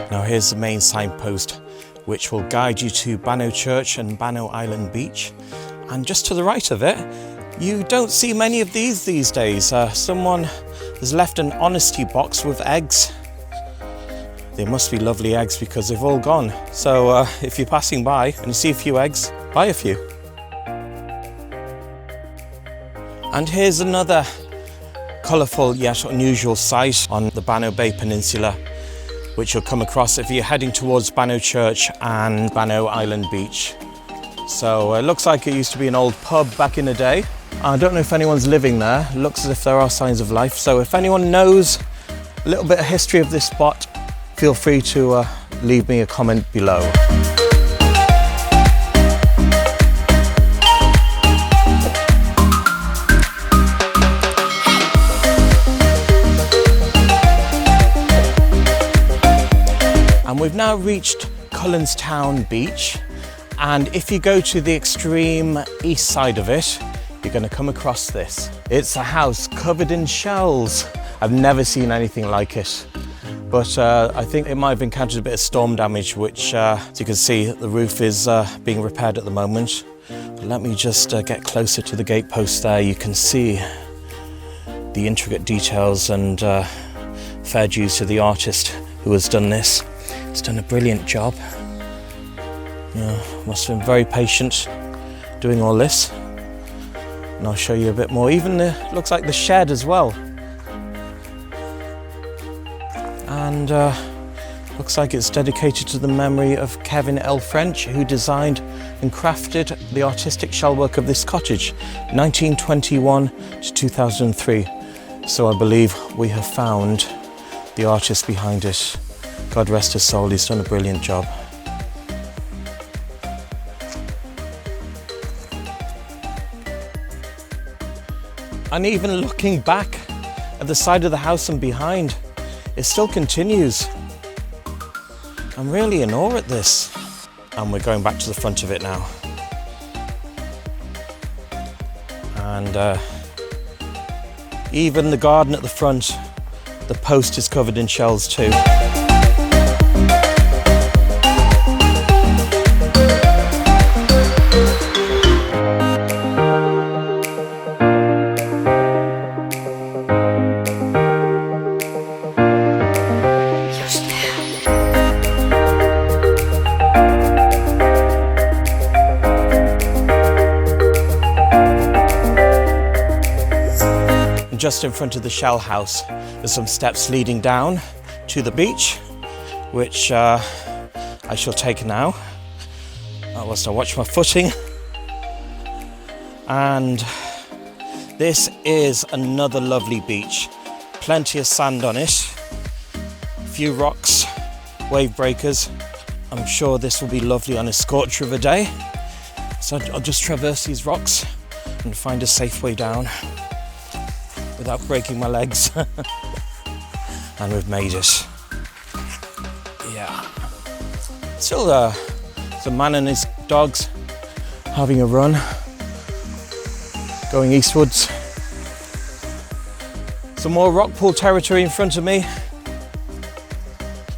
Now here's the main signpost, which will guide you to Bannow Church and Bannow Island Beach. And just to the right of it, you don't see many of these days. Someone has left an honesty box with eggs. They must be lovely eggs because they've all gone. So if you're passing by and you see a few eggs, buy a few. And here's another colourful yet unusual sight on the Bannow Bay Peninsula, which you'll come across if you're heading towards Bannow Church and Bannow Island Beach. So it looks like it used to be an old pub back in the day. I don't know if anyone's living there. It looks as if there are signs of life. So if anyone knows a little bit of history of this spot, feel free to leave me a comment below. And we've now reached Cullenstown Beach. And if you go to the extreme east side of it, you're going to come across this. It's a house covered in shells. I've never seen anything like it. But I think it might have encountered a bit of storm damage, which, as you can see, the roof is being repaired at the moment. Let me just get closer to the gatepost there. You can see the intricate details, and fair dues to the artist who has done this. It's done a brilliant job. Yeah, must have been very patient doing all this. And I'll show you a bit more. Even looks like the shed as well. And looks like it's dedicated to the memory of Kevin L. French, who designed and crafted the artistic shellwork of this cottage, 1921 to 2003. So I believe we have found the artist behind it. God rest his soul, he's done a brilliant job. And even looking back at the side of the house and behind, it still continues. I'm really in awe at this. And we're going back to the front of it now. And even the garden at the front, the post is covered in shells too. Just in front of the shell house, there's some steps leading down to the beach, which I shall take now, whilst I watch my footing. And this is another lovely beach. Plenty of sand on it, a few rocks, wave breakers. I'm sure this will be lovely on a scorch river day. So I'll just traverse these rocks and find a safe way down without breaking my legs. And we've made it. Yeah. Still there's a man and his dogs having a run, going eastwards. Some more rockpool territory in front of me.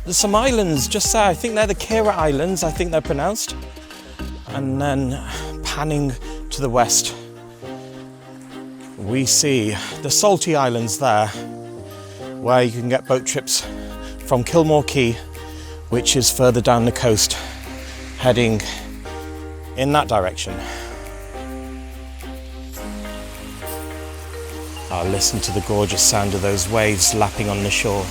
There's some islands just there. I think they're the Kira Islands, I think they're pronounced. And then panning to the west, we see the Salty Islands there, where you can get boat trips from Kilmore Quay, which is further down the coast, heading in that direction. Oh, listen to the gorgeous sound of those waves lapping on the shore.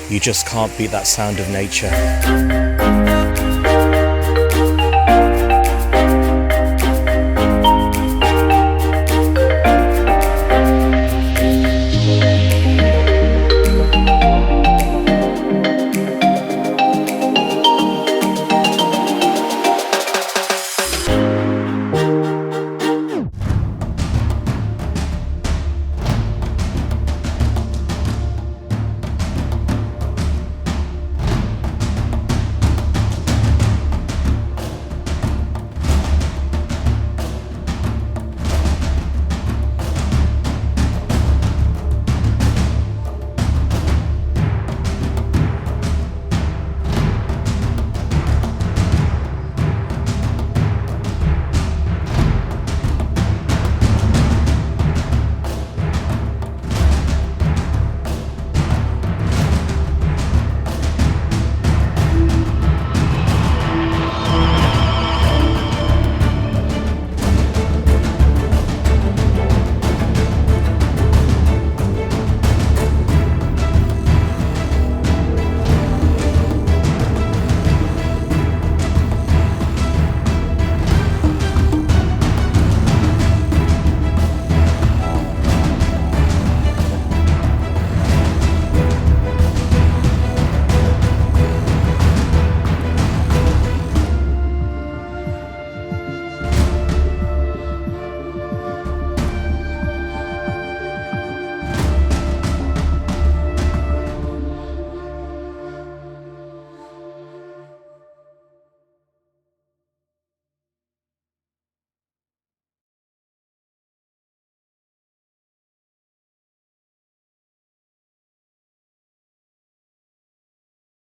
You just can't beat that sound of nature.